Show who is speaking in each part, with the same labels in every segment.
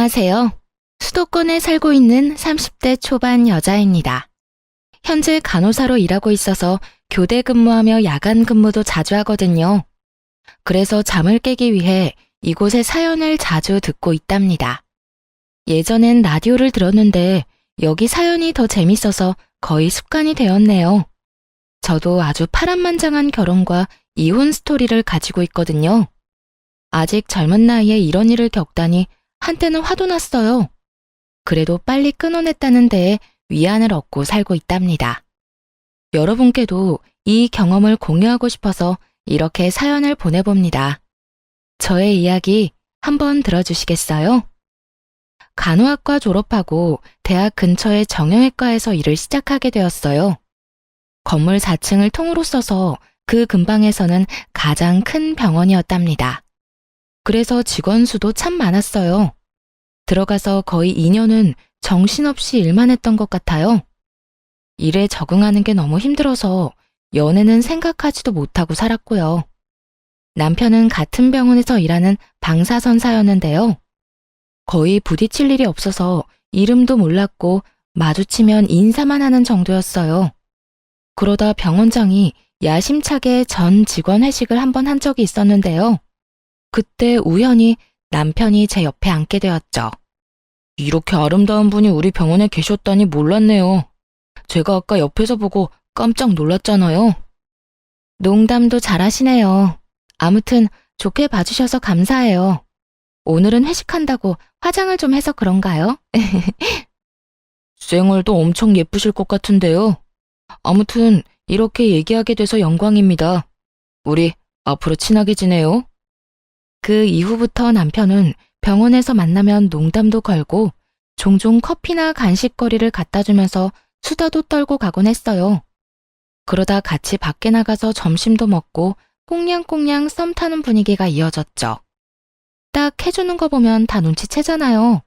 Speaker 1: 안녕하세요. 수도권에 살고 있는 30대 초반 여자입니다. 현재 간호사로 일하고 있어서 교대 근무하며 야간 근무도 자주 하거든요. 그래서 잠을 깨기 위해 이곳의 사연을 자주 듣고 있답니다. 예전엔 라디오를 들었는데 여기 사연이 더 재밌어서 거의 습관이 되었네요. 저도 아주 파란만장한 결혼과 이혼 스토리를 가지고 있거든요. 아직 젊은 나이에 이런 일을 겪다니 한때는 화도 났어요. 그래도 빨리 끊어냈다는 데에 위안을 얻고 살고 있답니다. 여러분께도 이 경험을 공유하고 싶어서 이렇게 사연을 보내봅니다. 저의 이야기 한번 들어주시겠어요? 간호학과 졸업하고 대학 근처의 정형외과에서 일을 시작하게 되었어요. 건물 4층을 통으로 써서 그 근방에서는 가장 큰 병원이었답니다. 그래서 직원 수도 참 많았어요. 들어가서 거의 2년은 정신없이 일만 했던 것 같아요. 일에 적응하는 게 너무 힘들어서 연애는 생각하지도 못하고 살았고요. 남편은 같은 병원에서 일하는 방사선사였는데요. 거의 부딪힐 일이 없어서 이름도 몰랐고 마주치면 인사만 하는 정도였어요. 그러다 병원장이 야심차게 전 직원 회식을 한번 한 적이 있었는데요. 그때 우연히 남편이 제 옆에 앉게 되었죠. 이렇게 아름다운 분이 우리 병원에 계셨다니 몰랐네요. 제가 아까 옆에서 보고 깜짝 놀랐잖아요. 농담도 잘하시네요. 아무튼 좋게 봐주셔서 감사해요. 오늘은 회식한다고 화장을 좀 해서 그런가요? 쌩얼도 엄청 예쁘실 것 같은데요. 아무튼 이렇게 얘기하게 돼서 영광입니다. 우리 앞으로 친하게 지내요. 그 이후부터 남편은 병원에서 만나면 농담도 걸고 종종 커피나 간식거리를 갖다 주면서 수다도 떨고 가곤 했어요. 그러다 같이 밖에 나가서 점심도 먹고 꽁냥꽁냥 썸 타는 분위기가 이어졌죠. 딱 해주는 거 보면 다 눈치채잖아요.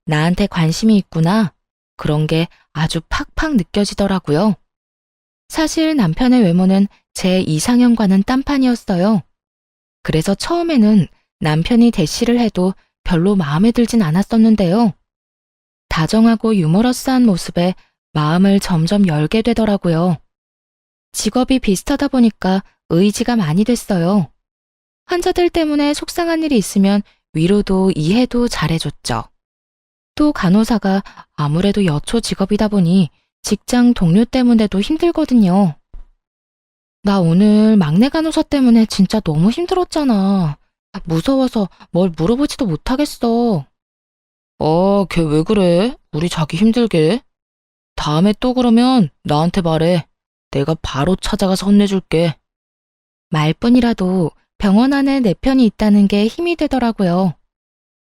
Speaker 1: 나한테 관심이 있구나. 그런 게 아주 팍팍 느껴지더라고요. 사실 남편의 외모는 제 이상형과는 딴판이었어요. 그래서 처음에는 남편이 대시를 해도 별로 마음에 들진 않았었는데요. 다정하고 유머러스한 모습에 마음을 점점 열게 되더라고요. 직업이 비슷하다 보니까 의지가 많이 됐어요. 환자들 때문에 속상한 일이 있으면 위로도 이해도 잘해줬죠. 또 간호사가 아무래도 여초 직업이다 보니 직장 동료 때문에도 힘들거든요. 나 오늘 막내 간호사 때문에 진짜 너무 힘들었잖아. 무서워서 뭘 물어보지도 못하겠어. 걔 왜 그래? 우리 자기 힘들게. 다음에 또 그러면 나한테 말해. 내가 바로 찾아가서 혼내줄게. 말뿐이라도 병원 안에 내 편이 있다는 게 힘이 되더라고요.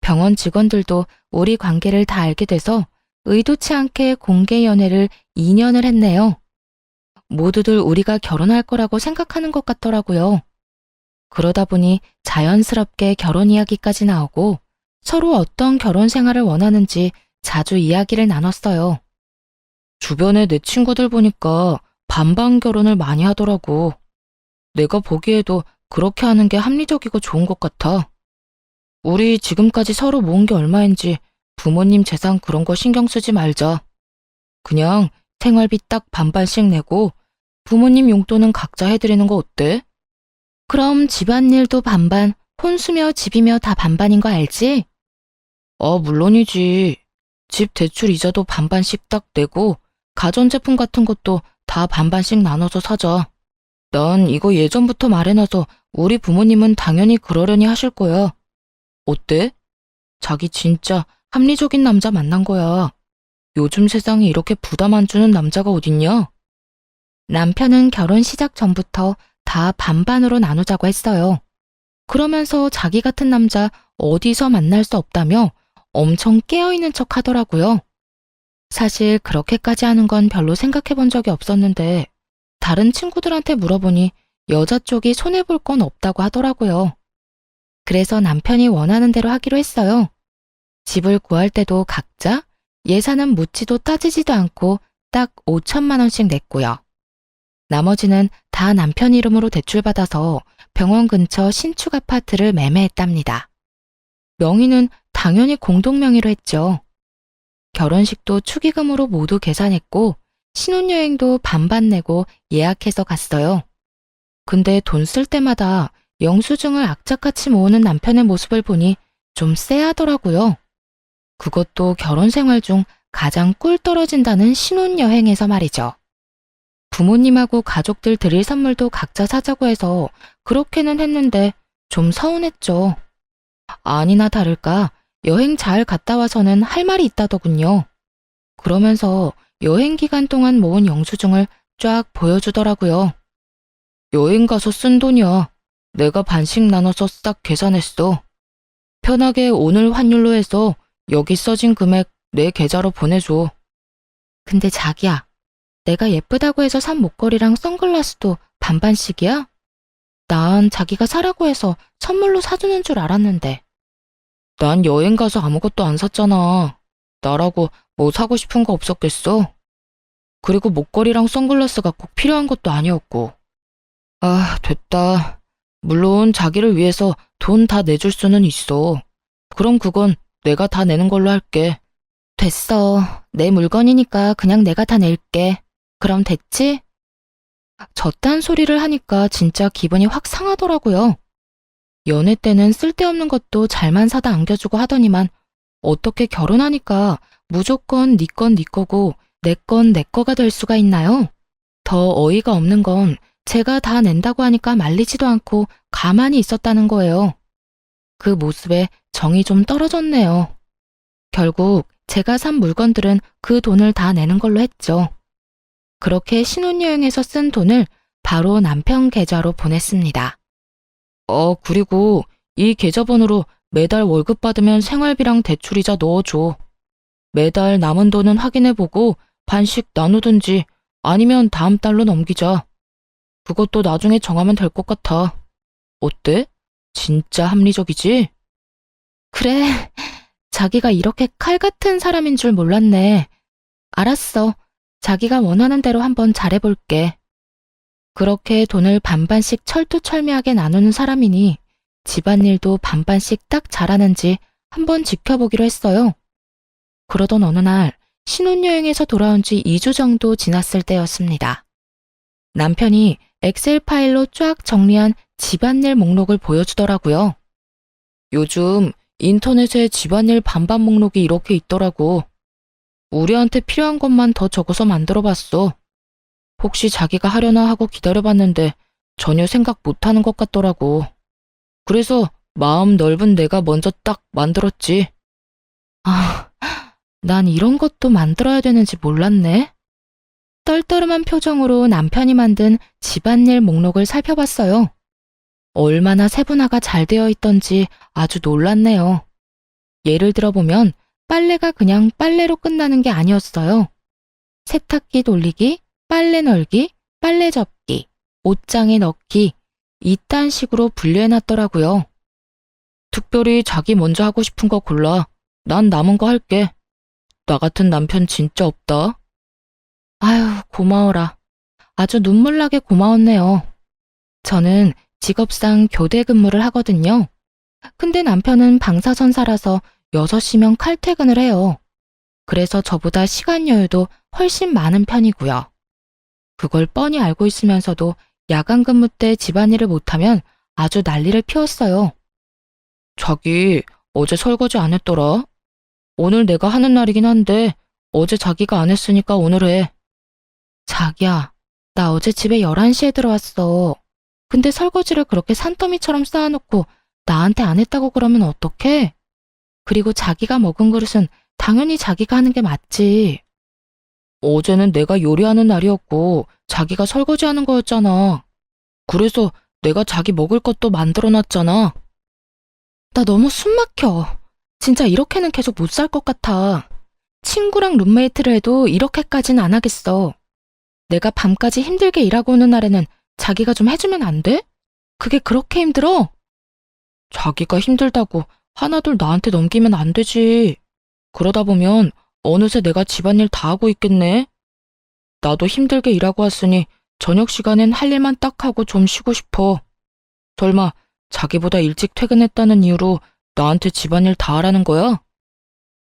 Speaker 1: 병원 직원들도 우리 관계를 다 알게 돼서 의도치 않게 공개 연애를 2년을 했네요. 모두들 우리가 결혼할 거라고 생각하는 것 같더라고요. 그러다 보니 자연스럽게 결혼 이야기까지 나오고 서로 어떤 결혼 생활을 원하는지 자주 이야기를 나눴어요. 주변에 내 친구들 보니까 반반 결혼을 많이 하더라고. 내가 보기에도 그렇게 하는 게 합리적이고 좋은 것 같아. 우리 지금까지 서로 모은 게 얼마인지 부모님 재산 그런 거 신경 쓰지 말자. 그냥 생활비 딱 반반씩 내고 부모님 용돈은 각자 해드리는 거 어때? 그럼 집안일도 반반, 혼수며 집이며 다 반반인 거 알지? 물론이지. 집 대출 이자도 반반씩 딱 내고 가전제품 같은 것도 다 반반씩 나눠서 사자. 난 이거 예전부터 말해놔서 우리 부모님은 당연히 그러려니 하실 거야. 어때? 자기 진짜 합리적인 남자 만난 거야. 요즘 세상에 이렇게 부담 안 주는 남자가 어딨냐? 남편은 결혼 시작 전부터 다 반반으로 나누자고 했어요. 그러면서 자기 같은 남자 어디서 만날 수 없다며 엄청 깨어있는 척 하더라고요. 사실 그렇게까지 하는 건 별로 생각해 본 적이 없었는데 다른 친구들한테 물어보니 여자 쪽이 손해볼 건 없다고 하더라고요. 그래서 남편이 원하는 대로 하기로 했어요. 집을 구할 때도 각자 예산은 묻지도 따지지도 않고 딱 5천만 원씩 냈고요. 나머지는 다 남편 이름으로 대출받아서 병원 근처 신축 아파트를 매매했답니다. 명의는 다 당연히 공동 명의로 했죠. 결혼식도 축의금으로 모두 계산했고 신혼여행도 반반 내고 예약해서 갔어요. 근데 돈 쓸 때마다 영수증을 악착같이 모으는 남편의 모습을 보니 좀 쎄하더라고요. 그것도 결혼 생활 중 가장 꿀 떨어진다는 신혼여행에서 말이죠. 부모님하고 가족들 드릴 선물도 각자 사자고 해서 그렇게는 했는데 좀 서운했죠. 아니나 다를까 여행 잘 갔다 와서는 할 말이 있다더군요. 그러면서 여행 기간 동안 모은 영수증을 쫙 보여주더라고요. 여행 가서 쓴 돈이야. 내가 반씩 나눠서 싹 계산했어. 편하게 오늘 환율로 해서 여기 써진 금액 내 계좌로 보내줘. 근데 자기야, 내가 예쁘다고 해서 산 목걸이랑 선글라스도 반반씩이야? 난 자기가 사라고 해서 선물로 사주는 줄 알았는데. 난 여행 가서 아무것도 안 샀잖아. 나라고 뭐 사고 싶은 거 없었겠어? 그리고 목걸이랑 선글라스가 꼭 필요한 것도 아니었고. 아, 됐다. 물론 자기를 위해서 돈 다 내줄 수는 있어. 그럼 그건 내가 다 내는 걸로 할게. 됐어. 내 물건이니까 그냥 내가 다 낼게. 그럼 됐지? 저딴 소리를 하니까 진짜 기분이 확 상하더라고요. 연애 때는 쓸데없는 것도 잘만 사다 안겨주고 하더니만 어떻게 결혼하니까 무조건 네 건 네 거고 내 건 내 거가 될 수가 있나요? 더 어이가 없는 건 제가 다 낸다고 하니까 말리지도 않고 가만히 있었다는 거예요. 그 모습에 정이 좀 떨어졌네요. 결국 제가 산 물건들은 그 돈을 다 내는 걸로 했죠. 그렇게 신혼여행에서 쓴 돈을 바로 남편 계좌로 보냈습니다. 그리고 이 계좌번호로 매달 월급 받으면 생활비랑 대출이자 넣어줘. 매달 남은 돈은 확인해보고 반씩 나누든지 아니면 다음 달로 넘기자. 그것도 나중에 정하면 될 것 같아. 어때? 진짜 합리적이지? 그래, 자기가 이렇게 칼 같은 사람인 줄 몰랐네. 알았어. 자기가 원하는 대로 한번 잘해볼게. 그렇게 돈을 반반씩 철두철미하게 나누는 사람이니 집안일도 반반씩 딱 잘하는지 한번 지켜보기로 했어요. 그러던 어느 날 신혼여행에서 돌아온 지 2주 정도 지났을 때였습니다. 남편이 엑셀 파일로 쫙 정리한 집안일 목록을 보여주더라고요. 요즘 인터넷에 집안일 반반 목록이 이렇게 있더라고. 우리한테 필요한 것만 더 적어서 만들어봤어. 혹시 자기가 하려나 하고 기다려봤는데 전혀 생각 못하는 것 같더라고. 그래서 마음 넓은 내가 먼저 딱 만들었지. 아, 난 이런 것도 만들어야 되는지 몰랐네. 떨떠름한 표정으로 남편이 만든 집안일 목록을 살펴봤어요. 얼마나 세분화가 잘 되어 있던지 아주 놀랐네요. 예를 들어보면 빨래가 그냥 빨래로 끝나는 게 아니었어요. 세탁기 돌리기, 빨래 널기, 빨래 접기, 옷장에 넣기, 이딴 식으로 분류해놨더라고요. 특별히 자기 먼저 하고 싶은 거 골라. 난 남은 거 할게. 나 같은 남편 진짜 없다. 아유, 고마워라. 아주 눈물나게 고마웠네요. 저는 직업상 교대 근무를 하거든요. 근데 남편은 방사선사라서 6시면 칼퇴근을 해요. 그래서 저보다 시간 여유도 훨씬 많은 편이고요. 그걸 뻔히 알고 있으면서도 야간 근무 때 집안일을 못하면 아주 난리를 피웠어요. 자기, 어제 설거지 안 했더라? 오늘 내가 하는 날이긴 한데 어제 자기가 안 했으니까 오늘 해. 자기야, 나 어제 집에 11시에 들어왔어. 근데 설거지를 그렇게 산더미처럼 쌓아놓고 나한테 안 했다고 그러면 어떡해? 그리고 자기가 먹은 그릇은 당연히 자기가 하는 게 맞지. 어제는 내가 요리하는 날이었고 자기가 설거지하는 거였잖아. 그래서 내가 자기 먹을 것도 만들어놨잖아. 나 너무 숨 막혀. 진짜 이렇게는 계속 못 살 것 같아. 친구랑 룸메이트를 해도 이렇게까지는 안 하겠어. 내가 밤까지 힘들게 일하고 오는 날에는 자기가 좀 해주면 안 돼? 그게 그렇게 힘들어? 자기가 힘들다고 하나둘 나한테 넘기면 안 되지. 그러다 보면 어느새 내가 집안일 다 하고 있겠네. 나도 힘들게 일하고 왔으니 저녁 시간엔 할 일만 딱 하고 좀 쉬고 싶어. 설마 자기보다 일찍 퇴근했다는 이유로 나한테 집안일 다 하라는 거야?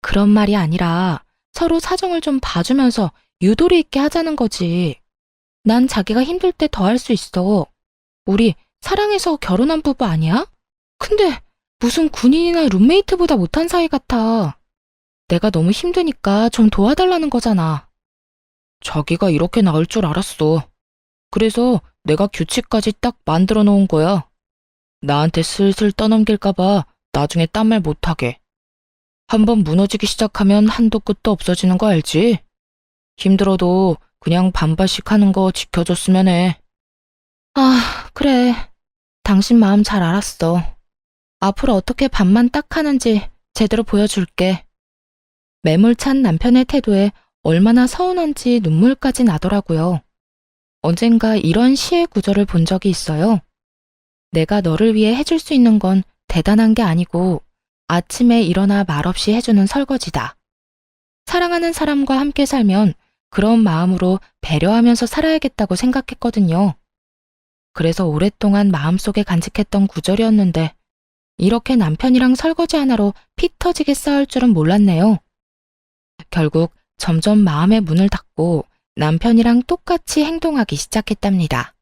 Speaker 1: 그런 말이 아니라 서로 사정을 좀 봐주면서 유도리 있게 하자는 거지. 난 자기가 힘들 때 더 할 수 있어. 우리 사랑해서 결혼한 부부 아니야? 근데 무슨 군인이나 룸메이트보다 못한 사이 같아. 내가 너무 힘드니까 좀 도와달라는 거잖아. 자기가 이렇게 나을 줄 알았어. 그래서 내가 규칙까지 딱 만들어 놓은 거야. 나한테 슬슬 떠넘길까봐 나중에 딴 말 못하게. 한번 무너지기 시작하면 한도 끝도 없어지는 거 알지? 힘들어도 그냥 반반씩 하는 거 지켜줬으면 해. 아, 그래. 당신 마음 잘 알았어. 앞으로 어떻게 반만 딱 하는지 제대로 보여줄게. 매몰찬 남편의 태도에 얼마나 서운한지 눈물까지 나더라고요. 언젠가 이런 시의 구절을 본 적이 있어요. 내가 너를 위해 해줄 수 있는 건 대단한 게 아니고 아침에 일어나 말없이 해주는 설거지다. 사랑하는 사람과 함께 살면 그런 마음으로 배려하면서 살아야겠다고 생각했거든요. 그래서 오랫동안 마음속에 간직했던 구절이었는데 이렇게 남편이랑 설거지 하나로 피 터지게 싸울 줄은 몰랐네요. 결국 점점 마음의 문을 닫고 남편이랑 똑같이 행동하기 시작했답니다.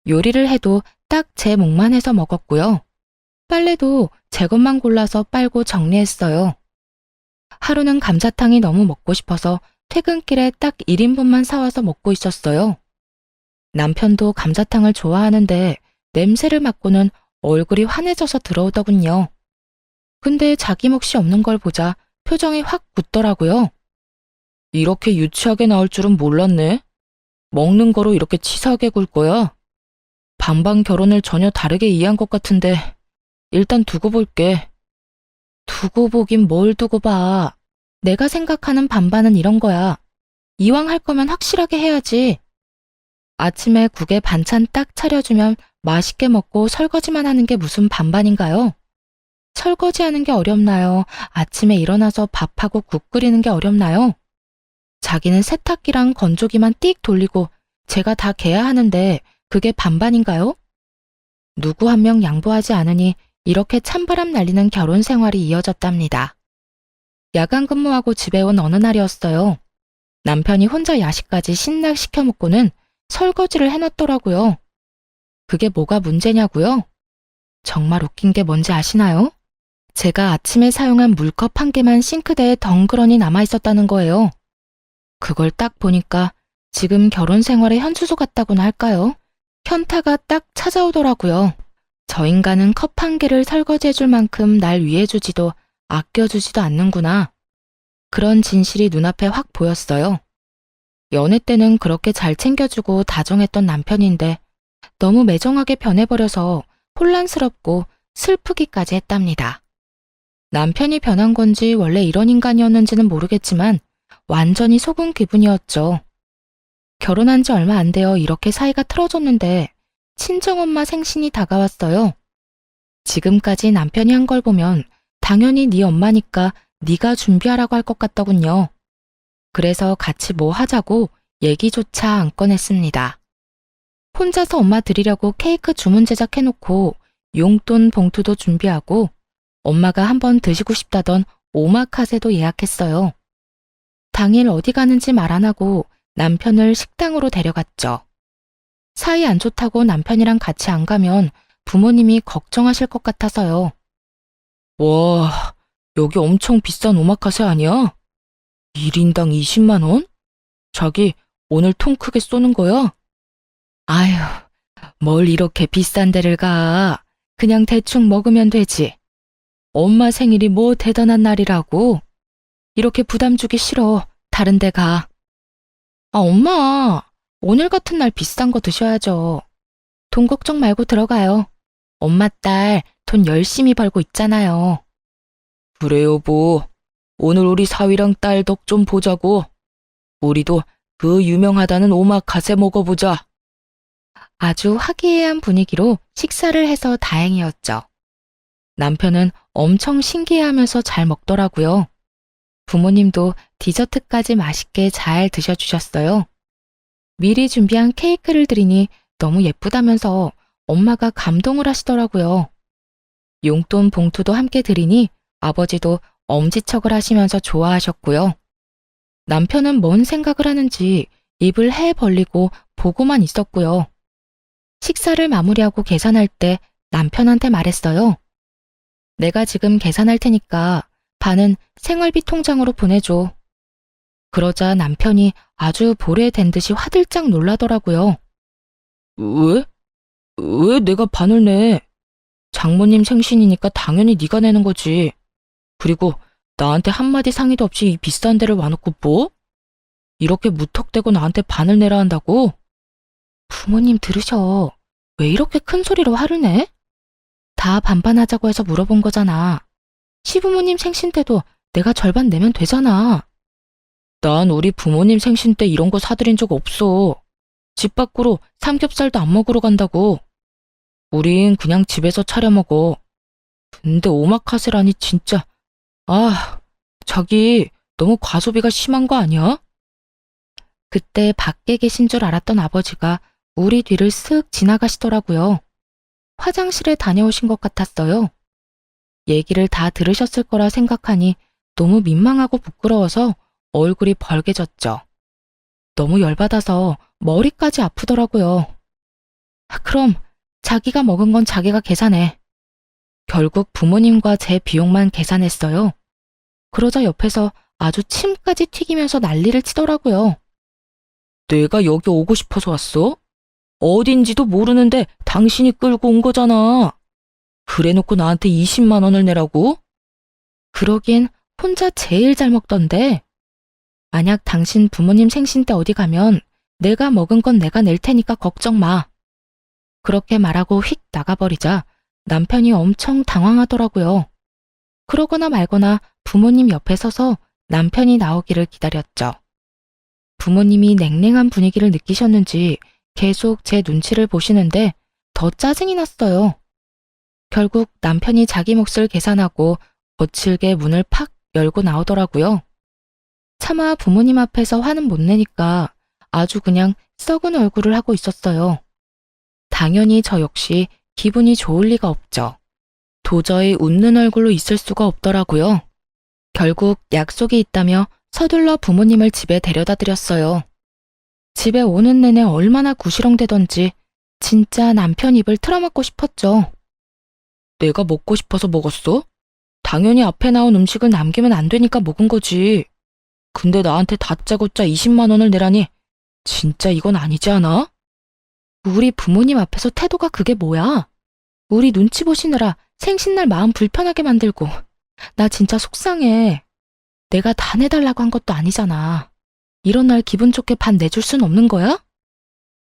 Speaker 1: 요리를 해도 딱 제 몫만 해서 먹었고요. 빨래도 제 것만 골라서 빨고 정리했어요. 하루는 감자탕이 너무 먹고 싶어서 퇴근길에 딱 1인분만 사와서 먹고 있었어요. 남편도 감자탕을 좋아하는데 냄새를 맡고는 얼굴이 환해져서 들어오더군요. 근데 자기 몫이 없는 걸 보자 표정이 확 굳더라고요. 이렇게 유치하게 나올 줄은 몰랐네. 먹는 거로 이렇게 치사하게 굴 거야? 반반 결혼을 전혀 다르게 이해한 것 같은데 일단 두고 볼게. 두고 보긴 뭘 두고 봐. 내가 생각하는 반반은 이런 거야. 이왕 할 거면 확실하게 해야지. 아침에 국에 반찬 딱 차려주면 맛있게 먹고 설거지만 하는 게 무슨 반반인가요? 설거지하는 게 어렵나요? 아침에 일어나서 밥하고 국 끓이는 게 어렵나요? 자기는 세탁기랑 건조기만 띡 돌리고 제가 다 개야 하는데 그게 반반인가요? 누구 한 명 양보하지 않으니 이렇게 찬바람 날리는 결혼 생활이 이어졌답니다. 야간 근무하고 집에 온 어느 날이었어요. 남편이 혼자 야식까지 신나 시켜 먹고는 설거지를 해놨더라고요. 그게 뭐가 문제냐고요? 정말 웃긴 게 뭔지 아시나요? 제가 아침에 사용한 물컵 한 개만 싱크대에 덩그러니 남아있었다는 거예요. 그걸 딱 보니까 지금 결혼 생활의 현수소 같다고나 할까요? 현타가 딱 찾아오더라고요. 저 인간은 컵 한 개를 설거지해줄 만큼 날 위해주지도 아껴주지도 않는구나. 그런 진실이 눈앞에 확 보였어요. 연애 때는 그렇게 잘 챙겨주고 다정했던 남편인데 너무 매정하게 변해버려서 혼란스럽고 슬프기까지 했답니다. 남편이 변한 건지 원래 이런 인간이었는지는 모르겠지만 완전히 속은 기분이었죠. 결혼한 지 얼마 안 되어 이렇게 사이가 틀어졌는데 친정엄마 생신이 다가왔어요. 지금까지 남편이 한 걸 보면 당연히 네 엄마니까 네가 준비하라고 할 것 같더군요. 그래서 같이 뭐 하자고 얘기조차 안 꺼냈습니다. 혼자서 엄마 드리려고 케이크 주문 제작해놓고 용돈 봉투도 준비하고 엄마가 한번 드시고 싶다던 오마카세도 예약했어요. 당일 어디 가는지 말 안 하고 남편을 식당으로 데려갔죠. 사이 안 좋다고 남편이랑 같이 안 가면 부모님이 걱정하실 것 같아서요. 와, 여기 엄청 비싼 오마카세 아니야? 1인당 20만 원? 자기 오늘 통 크게 쏘는 거야? 아휴, 뭘 이렇게 비싼 데를 가. 그냥 대충 먹으면 되지. 엄마 생일이 뭐 대단한 날이라고. 이렇게 부담 주기 싫어. 다른 데 가. 아, 엄마. 오늘 같은 날 비싼 거 드셔야죠. 돈 걱정 말고 들어가요. 엄마 딸 돈 열심히 벌고 있잖아요. 그래 여보. 오늘 우리 사위랑 딸 덕 좀 보자고. 우리도 그 유명하다는 오마카세 먹어보자. 아주 화기애애한 분위기로 식사를 해서 다행이었죠. 남편은 엄청 신기해하면서 잘 먹더라고요. 부모님도 디저트까지 맛있게 잘 드셔주셨어요. 미리 준비한 케이크를 드리니 너무 예쁘다면서 엄마가 감동을 하시더라고요. 용돈 봉투도 함께 드리니 아버지도 엄지척을 하시면서 좋아하셨고요. 남편은 뭔 생각을 하는지 입을 해 벌리고 보고만 있었고요. 식사를 마무리하고 계산할 때 남편한테 말했어요. 내가 지금 계산할 테니까 반은 생활비 통장으로 보내줘. 그러자 남편이 아주 보레된 듯이 화들짝 놀라더라고요. 왜? 왜 내가 반을 내? 장모님 생신이니까 당연히 네가 내는 거지. 그리고 나한테 한마디 상의도 없이 이 비싼 데를 와놓고 뭐? 이렇게 무턱대고 나한테 반을 내라 한다고? 부모님 들으셔. 왜 이렇게 큰 소리로 화를 내? 다 반반하자고 해서 물어본 거잖아. 시부모님 생신 때도 내가 절반 내면 되잖아. 난 우리 부모님 생신 때 이런 거 사드린 적 없어. 집 밖으로 삼겹살도 안 먹으러 간다고. 우린 그냥 집에서 차려 먹어. 근데 오마카세라니 진짜. 아, 자기 너무 과소비가 심한 거 아니야? 그때 밖에 계신 줄 알았던 아버지가 우리 뒤를 쓱 지나가시더라고요. 화장실에 다녀오신 것 같았어요. 얘기를 다 들으셨을 거라 생각하니 너무 민망하고 부끄러워서 얼굴이 벌개졌죠. 너무 열받아서 머리까지 아프더라고요. 그럼 자기가 먹은 건 자기가 계산해. 결국 부모님과 제 비용만 계산했어요. 그러자 옆에서 아주 침까지 튀기면서 난리를 치더라고요. 내가 여기 오고 싶어서 왔어? 어딘지도 모르는데 당신이 끌고 온 거잖아. 그래놓고 나한테 20만 원을 내라고? 그러긴 혼자 제일 잘 먹던데. 만약 당신 부모님 생신 때 어디 가면 내가 먹은 건 내가 낼 테니까 걱정 마. 그렇게 말하고 휙 나가버리자 남편이 엄청 당황하더라고요. 그러거나 말거나 부모님 옆에 서서 남편이 나오기를 기다렸죠. 부모님이 냉랭한 분위기를 느끼셨는지 계속 제 눈치를 보시는데 더 짜증이 났어요. 결국 남편이 자기 몫을 계산하고 거칠게 문을 팍 열고 나오더라고요. 차마 부모님 앞에서 화는 못 내니까 아주 그냥 썩은 얼굴을 하고 있었어요. 당연히 저 역시 기분이 좋을 리가 없죠. 도저히 웃는 얼굴로 있을 수가 없더라고요. 결국 약속이 있다며 서둘러 부모님을 집에 데려다 드렸어요. 집에 오는 내내 얼마나 구시렁대던지 진짜 남편 입을 틀어막고 싶었죠. 내가 먹고 싶어서 먹었어? 당연히 앞에 나온 음식을 남기면 안 되니까 먹은 거지. 근데 나한테 다짜고짜 20만 원을 내라니 진짜 이건 아니지 않아? 우리 부모님 앞에서 태도가 그게 뭐야? 우리 눈치 보시느라 생신날 마음 불편하게 만들고 나 진짜 속상해. 내가 다 내달라고 한 것도 아니잖아. 이런 날 기분 좋게 반 내줄 순 없는 거야?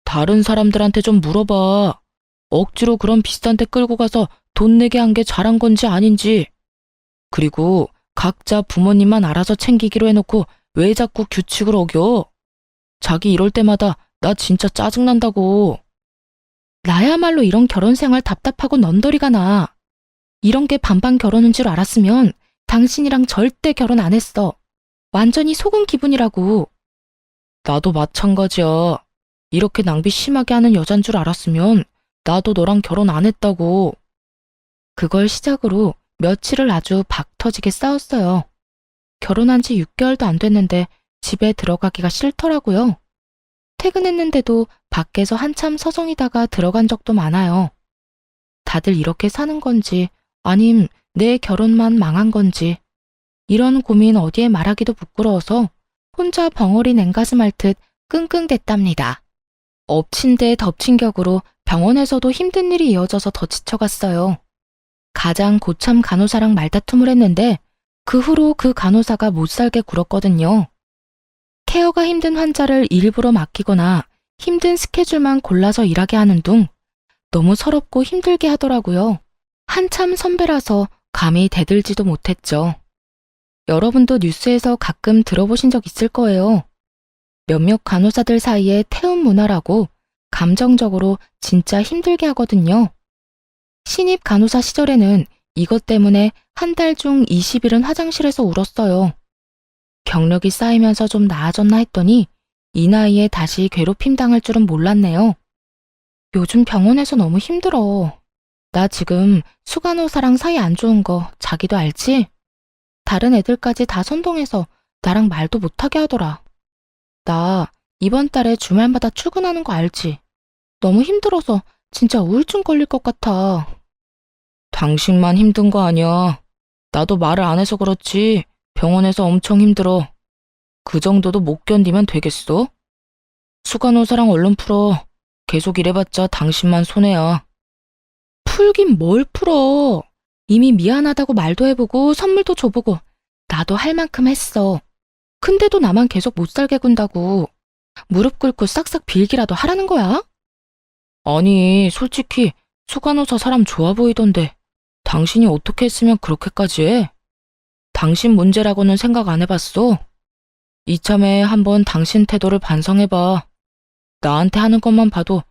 Speaker 1: 다른 사람들한테 좀 물어봐. 억지로 그런 비싼 데 끌고 가서 돈 내게 한 게 잘한 건지 아닌지. 그리고 각자 부모님만 알아서 챙기기로 해놓고 왜 자꾸 규칙을 어겨? 자기 이럴 때마다 나 진짜 짜증난다고. 나야말로 이런 결혼 생활 답답하고 넌더리가 나. 이런 게 반반 결혼인 줄 알았으면 당신이랑 절대 결혼 안 했어. 완전히 속은 기분이라고. 나도 마찬가지야. 이렇게 낭비 심하게 하는 여잔 줄 알았으면 나도 너랑 결혼 안 했다고. 그걸 시작으로 며칠을 아주 박 터지게 싸웠어요. 결혼한 지 6개월도 안 됐는데 집에 들어가기가 싫더라고요. 퇴근했는데도 밖에서 한참 서성이다가 들어간 적도 많아요. 다들 이렇게 사는 건지 아님 내 결혼만 망한 건지 이런 고민 어디에 말하기도 부끄러워서 혼자 벙어리 냉가슴 앓듯 끙끙댔답니다. 엎친 데 덮친 격으로 병원에서도 힘든 일이 이어져서 더 지쳐갔어요. 가장 고참 간호사랑 말다툼을 했는데 그 후로 그 간호사가 못살게 굴었거든요. 케어가 힘든 환자를 일부러 맡기거나 힘든 스케줄만 골라서 일하게 하는 둥 너무 서럽고 힘들게 하더라고요. 한참 선배라서 감히 대들지도 못했죠. 여러분도 뉴스에서 가끔 들어보신 적 있을 거예요. 몇몇 간호사들 사이에 태움 문화라고 감정적으로 진짜 힘들게 하거든요. 신입 간호사 시절에는 이것 때문에 한 달 중 20일은 화장실에서 울었어요. 경력이 쌓이면서 좀 나아졌나 했더니 이 나이에 다시 괴롭힘 당할 줄은 몰랐네요. 요즘 병원에서 너무 힘들어. 나 지금 수간호사랑 사이 안 좋은 거 자기도 알지? 다른 애들까지 다 선동해서 나랑 말도 못하게 하더라. 나 이번 달에 주말마다 출근하는 거 알지? 너무 힘들어서 진짜 우울증 걸릴 것 같아. 당신만 힘든 거 아니야. 나도 말을 안 해서 그렇지 병원에서 엄청 힘들어. 그 정도도 못 견디면 되겠어? 수간호사랑 얼른 풀어. 계속 이래봤자 당신만 손해야. 풀긴 뭘 풀어. 이미 미안하다고 말도 해보고 선물도 줘보고 나도 할 만큼 했어. 근데도 나만 계속 못 살게 군다고. 무릎 꿇고 싹싹 빌기라도 하라는 거야? 아니, 솔직히 수간호사 사람 좋아 보이던데 당신이 어떻게 했으면 그렇게까지 해? 당신 문제라고는 생각 안 해봤어? 이참에 한번 당신 태도를 반성해봐. 나한테 하는 것만 봐도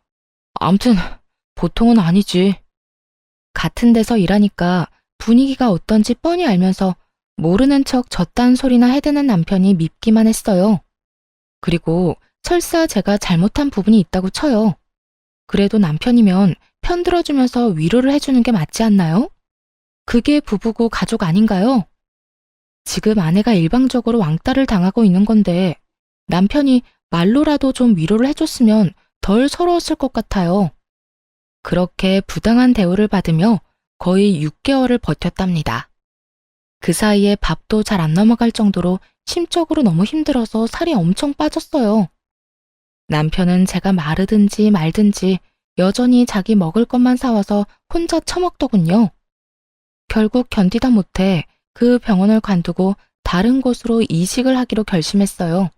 Speaker 1: 암튼 보통은 아니지. 같은 데서 일하니까 분위기가 어떤지 뻔히 알면서 모르는 척 저딴 소리나 해대는 남편이 밉기만 했어요. 그리고 설사 제가 잘못한 부분이 있다고 쳐요. 그래도 남편이면 편들어주면서 위로를 해주는 게 맞지 않나요? 그게 부부고 가족 아닌가요? 지금 아내가 일방적으로 왕따를 당하고 있는 건데 남편이 말로라도 좀 위로를 해줬으면 덜 서러웠을 것 같아요. 그렇게 부당한 대우를 받으며 거의 6개월을 버텼답니다. 그 사이에 밥도 잘 안 넘어갈 정도로 심적으로 너무 힘들어서 살이 엄청 빠졌어요. 남편은 제가 마르든지 말든지 여전히 자기 먹을 것만 사와서 혼자 처먹더군요. 결국 견디다 못해 그 병원을 관두고 다른 곳으로 이직을 하기로 결심했어요.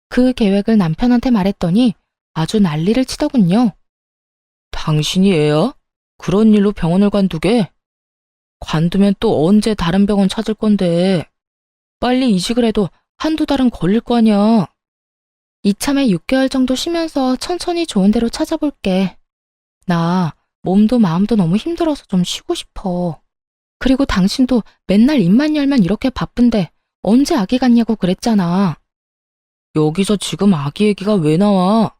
Speaker 1: 그 계획을 남편한테 말했더니 아주 난리를 치더군요. 당신이 애야? 그런 일로 병원을 관두게? 관두면 또 언제 다른 병원 찾을 건데. 빨리 이직을 해도 한두 달은 걸릴 거 아니야. 이참에 6개월 정도 쉬면서 천천히 좋은 데로 찾아볼게. 나 몸도 마음도 너무 힘들어서 좀 쉬고 싶어. 그리고 당신도 맨날 입만 열면 이렇게 바쁜데 언제 아기 갖냐고 그랬잖아. 여기서 지금 아기 얘기가 왜 나와?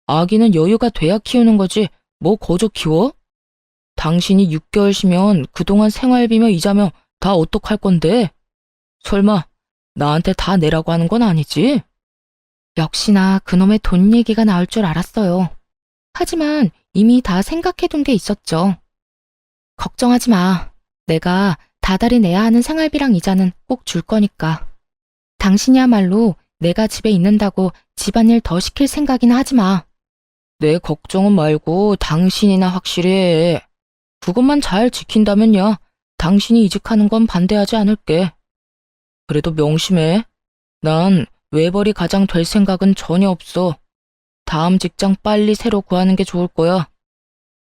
Speaker 1: 아기는 여유가 돼야 키우는 거지 뭐 거저 키워? 당신이 6개월 쉬면 그동안 생활비며 이자며 다 어떡할 건데? 설마 나한테 다 내라고 하는 건 아니지? 역시나 그놈의 돈 얘기가 나올 줄 알았어요. 하지만 이미 다 생각해둔 게 있었죠. 걱정하지 마. 내가 다달이 내야 하는 생활비랑 이자는 꼭 줄 거니까. 당신이야말로 내가 집에 있는다고 집안일 더 시킬 생각이나 하지 마. 내 걱정은 말고 당신이나 확실히 해. 그것만 잘 지킨다면야 당신이 이직하는 건 반대하지 않을게. 그래도 명심해. 난 외벌이 가장 될 생각은 전혀 없어. 다음 직장 빨리 새로 구하는 게 좋을 거야.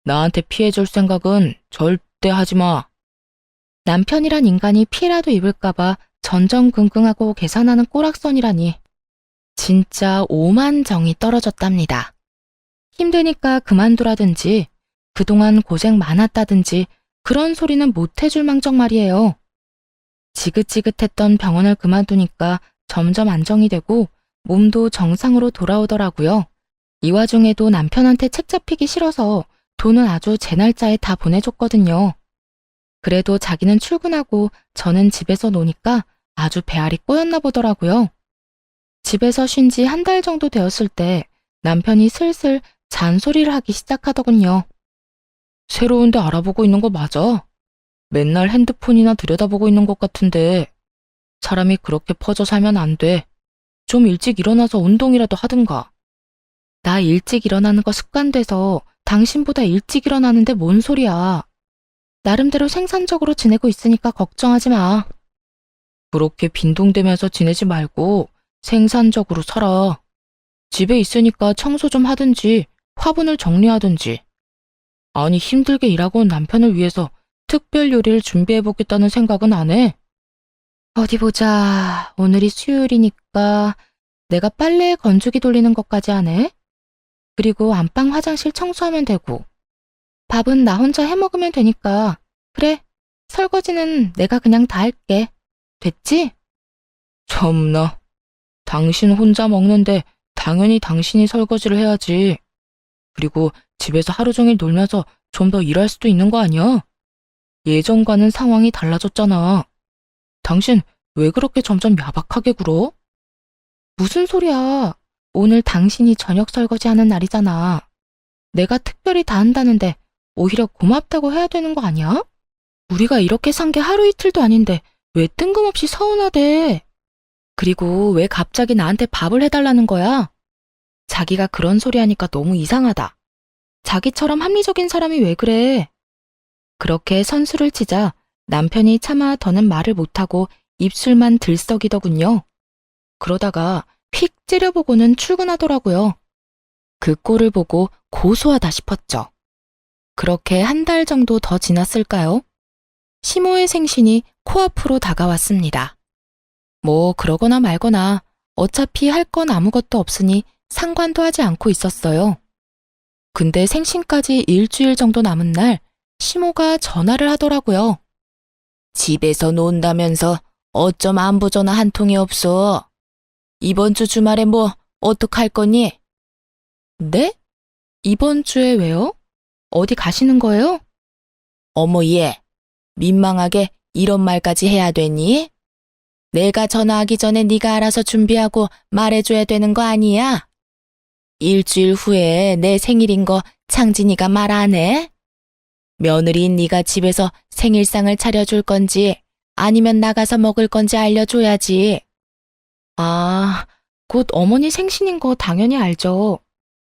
Speaker 1: 나한테 피해줄 생각은 절대 하지 마. 남편이란 인간이 피해라도 입을까봐 전전긍긍하고 계산하는 꼬락선이라니. 진짜 오만정이 떨어졌답니다. 힘드니까 그만두라든지 그동안 고생 많았다든지 그런 소리는 못 해줄 망정 말이에요. 지긋지긋했던 병원을 그만두니까 점점 안정이 되고 몸도 정상으로 돌아오더라고요. 이 와중에도 남편한테 책 잡히기 싫어서 돈은 아주 제 날짜에 다 보내줬거든요. 그래도 자기는 출근하고 저는 집에서 노니까 아주 배알이 꼬였나 보더라고요. 집에서 쉰 지 한 달 정도 되었을 때 남편이 슬슬 잔소리를 하기 시작하더군요. 새로운 데 알아보고 있는 거 맞아? 맨날 핸드폰이나 들여다보고 있는 것 같은데 사람이 그렇게 퍼져 살면 안 돼. 좀 일찍 일어나서 운동이라도 하든가. 나 일찍 일어나는 거 습관돼서 당신보다 일찍 일어나는데 뭔 소리야. 나름대로 생산적으로 지내고 있으니까 걱정하지 마. 그렇게 빈둥대면서 지내지 말고 생산적으로 살아. 집에 있으니까 청소 좀 하든지 화분을 정리하든지. 아니 힘들게 일하고 온 남편을 위해서 특별 요리를 준비해보겠다는 생각은 안 해? 어디 보자. 오늘이 수요일이니까 내가 빨래 건조기 돌리는 것까지 하네. 그리고 안방 화장실 청소하면 되고. 밥은 나 혼자 해먹으면 되니까. 그래, 설거지는 내가 그냥 다 할게. 됐지? 참나. 당신 혼자 먹는데 당연히 당신이 설거지를 해야지. 그리고 집에서 하루 종일 놀면서 좀 더 일할 수도 있는 거 아니야? 예전과는 상황이 달라졌잖아. 당신 왜 그렇게 점점 야박하게 굴어? 무슨 소리야. 오늘 당신이 저녁 설거지 하는 날이잖아. 내가 특별히 다 한다는데 오히려 고맙다고 해야 되는 거 아니야? 우리가 이렇게 산 게 하루 이틀도 아닌데 왜 뜬금없이 서운하대? 그리고 왜 갑자기 나한테 밥을 해달라는 거야? 자기가 그런 소리 하니까 너무 이상하다. 자기처럼 합리적인 사람이 왜 그래? 그렇게 선수를 치자 남편이 차마 더는 말을 못하고 입술만 들썩이더군요. 그러다가 휙 째려보고는 출근하더라고요. 그 꼴을 보고 고소하다 싶었죠. 그렇게 한 달 정도 더 지났을까요? 시모의 생신이 코앞으로 다가왔습니다. 뭐 그러거나 말거나 어차피 할 건 아무것도 없으니 상관도 하지 않고 있었어요. 근데 생신까지 일주일 정도 남은 날 시모가 전화를 하더라고요. 집에서 논다면서 어쩜 안부 전화 한 통이 없어. 이번 주 주말에 뭐 어떡할 거니? 네? 이번 주에 왜요? 어디 가시는 거예요? 어머 얘, 민망하게 이런 말까지 해야 되니? 내가 전화하기 전에 네가 알아서 준비하고 말해줘야 되는 거 아니야? 일주일 후에 내 생일인 거 창진이가 말 안 해? 며느리인 네가 집에서 생일상을 차려줄 건지 아니면 나가서 먹을 건지 알려줘야지. 아, 곧 어머니 생신인 거 당연히 알죠.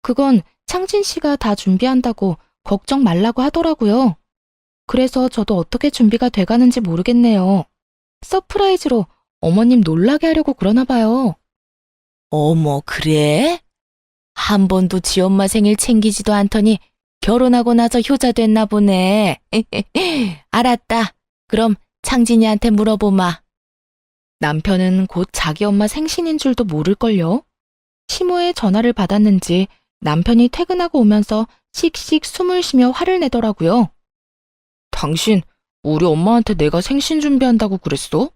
Speaker 1: 그건 창진 씨가 다 준비한다고 걱정 말라고 하더라고요. 그래서 저도 어떻게 준비가 돼가는지 모르겠네요. 서프라이즈로 어머님 놀라게 하려고 그러나 봐요. 어머, 그래? 한 번도 지 엄마 생일 챙기지도 않더니 결혼하고 나서 효자 됐나 보네. 알았다. 그럼 창진이한테 물어보마. 남편은 곧 자기 엄마 생신인 줄도 모를걸요. 시모의 전화를 받았는지 남편이 퇴근하고 오면서 씩씩 숨을 쉬며 화를 내더라고요. 당신, 우리 엄마한테 내가 생신 준비한다고 그랬어?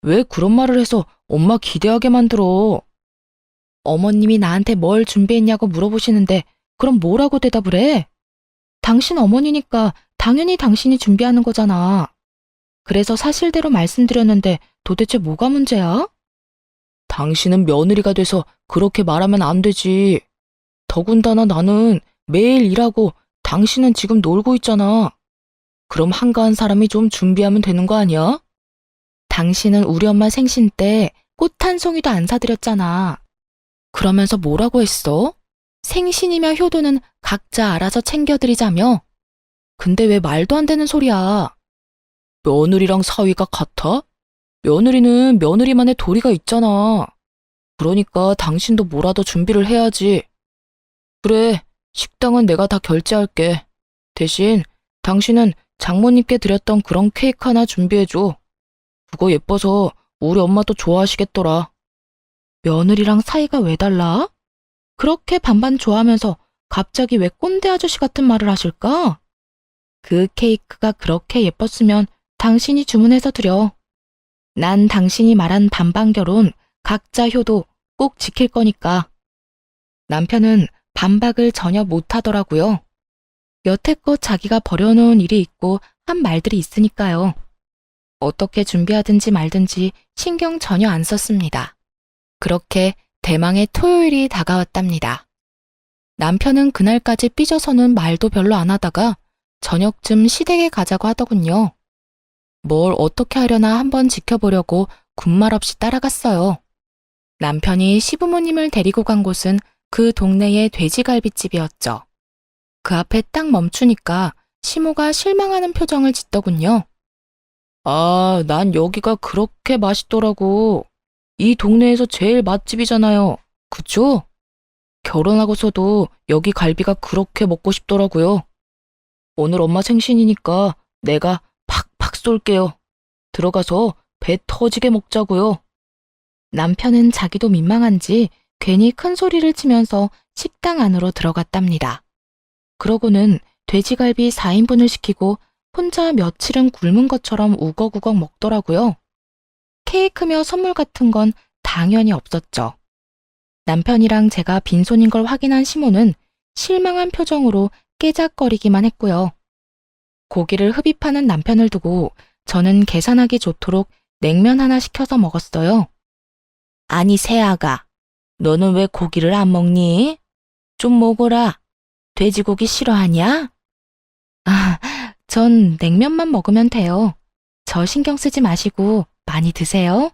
Speaker 1: 왜 그런 말을 해서 엄마 기대하게 만들어? 어머님이 나한테 뭘 준비했냐고 물어보시는데 그럼 뭐라고 대답을 해? 당신 어머니니까 당연히 당신이 준비하는 거잖아. 그래서 사실대로 말씀드렸는데 도대체 뭐가 문제야? 당신은 며느리가 돼서 그렇게 말하면 안 되지. 더군다나 나는 매일 일하고 당신은 지금 놀고 있잖아. 그럼 한가한 사람이 좀 준비하면 되는 거 아니야? 당신은 우리 엄마 생신 때 꽃 한 송이도 안 사드렸잖아. 그러면서 뭐라고 했어? 생신이며 효도는 각자 알아서 챙겨드리자며? 근데 왜 말도 안 되는 소리야? 며느리랑 사위가 같아? 며느리는 며느리만의 도리가 있잖아. 그러니까 당신도 뭐라도 준비를 해야지. 그래, 식당은 내가 다 결제할게. 대신 당신은 장모님께 드렸던 그런 케이크 하나 준비해줘. 그거 예뻐서 우리 엄마도 좋아하시겠더라. 며느리랑 사이가 왜 달라? 그렇게 반반 좋아하면서 갑자기 왜 꼰대 아저씨 같은 말을 하실까? 그 케이크가 그렇게 예뻤으면 당신이 주문해서 드려. 난 당신이 말한 반반 결혼, 각자 효도 꼭 지킬 거니까. 남편은 반박을 전혀 못하더라고요. 여태껏 자기가 벌여놓은 일이 있고 한 말들이 있으니까요. 어떻게 준비하든지 말든지 신경 전혀 안 썼습니다. 그렇게 대망의 토요일이 다가왔답니다. 남편은 그날까지 삐져서는 말도 별로 안 하다가 저녁쯤 시댁에 가자고 하더군요. 뭘 어떻게 하려나 한번 지켜보려고 군말 없이 따라갔어요. 남편이 시부모님을 데리고 간 곳은 그 동네의 돼지갈비집이었죠. 그 앞에 딱 멈추니까 시모가 실망하는 표정을 짓더군요. 아, 난 여기가 그렇게 맛있더라고. 이 동네에서 제일 맛집이잖아요. 그쵸? 결혼하고서도 여기 갈비가 그렇게 먹고 싶더라고요. 오늘 엄마 생신이니까 내가 팍팍 쏠게요. 들어가서 배 터지게 먹자고요. 남편은 자기도 민망한지 괜히 큰 소리를 치면서 식당 안으로 들어갔답니다. 그러고는 돼지갈비 4인분을 시키고 혼자 며칠은 굶은 것처럼 우걱우걱 먹더라고요. 케이크며 선물 같은 건 당연히 없었죠. 남편이랑 제가 빈손인 걸 확인한 시모는 실망한 표정으로 깨작거리기만 했고요. 고기를 흡입하는 남편을 두고 저는 계산하기 좋도록 냉면 하나 시켜서 먹었어요. 아니, 새아가, 너는 왜 고기를 안 먹니? 좀 먹어라. 돼지고기 싫어하냐? 아, 전 냉면만 먹으면 돼요. 저 신경 쓰지 마시고 많이 드세요.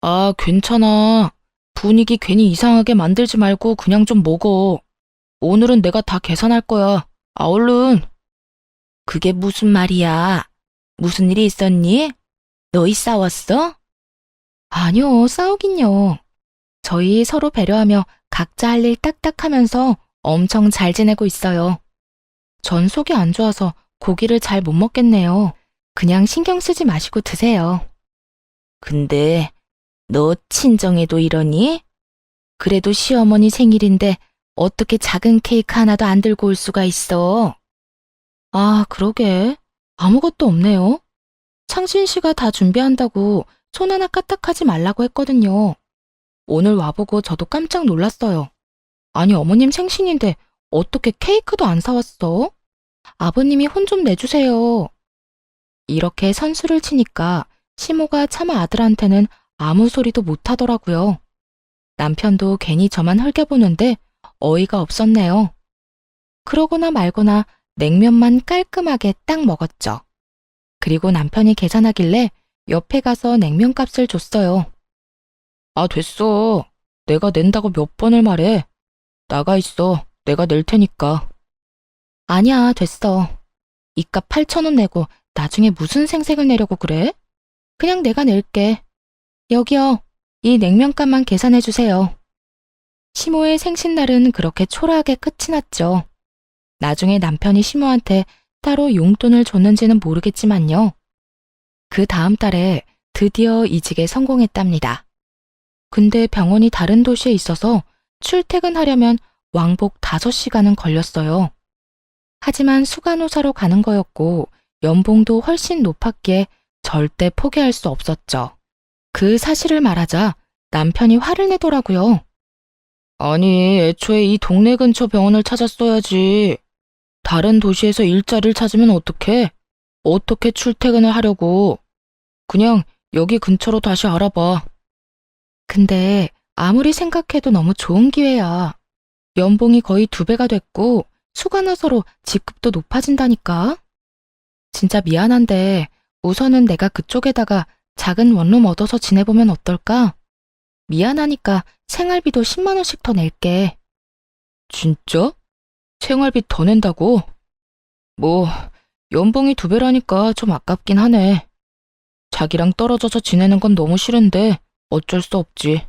Speaker 1: 아, 괜찮아. 분위기 괜히 이상하게 만들지 말고 그냥 좀 먹어. 오늘은 내가 다 계산할 거야. 아, 얼른. 그게 무슨 말이야? 무슨 일이 있었니? 너희 싸웠어? 아니요, 싸우긴요. 저희 서로 배려하며 각자 할 일 딱딱 하면서 엄청 잘 지내고 있어요. 전 속이 안 좋아서 고기를 잘 못 먹겠네요. 그냥 신경 쓰지 마시고 드세요. 근데 너 친정에도 이러니? 그래도 시어머니 생일인데 어떻게 작은 케이크 하나도 안 들고 올 수가 있어? 아, 그러게. 아무것도 없네요. 창신 씨가 다 준비한다고 손 하나 까딱하지 말라고 했거든요. 오늘 와보고 저도 깜짝 놀랐어요. 아니, 어머님 생신인데 어떻게 케이크도 안 사왔어? 아버님이 혼 좀 내주세요. 이렇게 선수를 치니까 시모가 차마 아들한테는 아무 소리도 못 하더라고요. 남편도 괜히 저만 흘겨보는데 어이가 없었네요. 그러거나 말거나 냉면만 깔끔하게 딱 먹었죠. 그리고 남편이 계산하길래 옆에 가서 냉면 값을 줬어요. 아, 됐어. 내가 낸다고 몇 번을 말해. 나가 있어. 내가 낼 테니까. 아니야, 됐어. 이 값 8,000원 내고 나중에 무슨 생색을 내려고 그래? 그냥 내가 낼게. 여기요. 이 냉면값만 계산해 주세요. 시모의 생신날은 그렇게 초라하게 끝이 났죠. 나중에 남편이 시모한테 따로 용돈을 줬는지는 모르겠지만요. 그 다음 달에 드디어 이직에 성공했답니다. 근데 병원이 다른 도시에 있어서 출퇴근하려면 왕복 5시간은 걸렸어요. 하지만 수간호사로 가는 거였고 연봉도 훨씬 높았기에 절대 포기할 수 없었죠. 그 사실을 말하자 남편이 화를 내더라고요. 아니, 애초에 이 동네 근처 병원을 찾았어야지. 다른 도시에서 일자리를 찾으면 어떡해? 어떻게 출퇴근을 하려고? 그냥 여기 근처로 다시 알아봐. 근데 아무리 생각해도 너무 좋은 기회야. 연봉이 거의 2배가 됐고 수간호사로 직급도 높아진다니까. 진짜 미안한데 우선은 내가 그쪽에다가 작은 원룸 얻어서 지내보면 어떨까? 미안하니까 생활비도 10만 원씩 더 낼게. 진짜? 생활비 더 낸다고? 뭐 연봉이 2배라니까 좀 아깝긴 하네. 자기랑 떨어져서 지내는 건 너무 싫은데 어쩔 수 없지.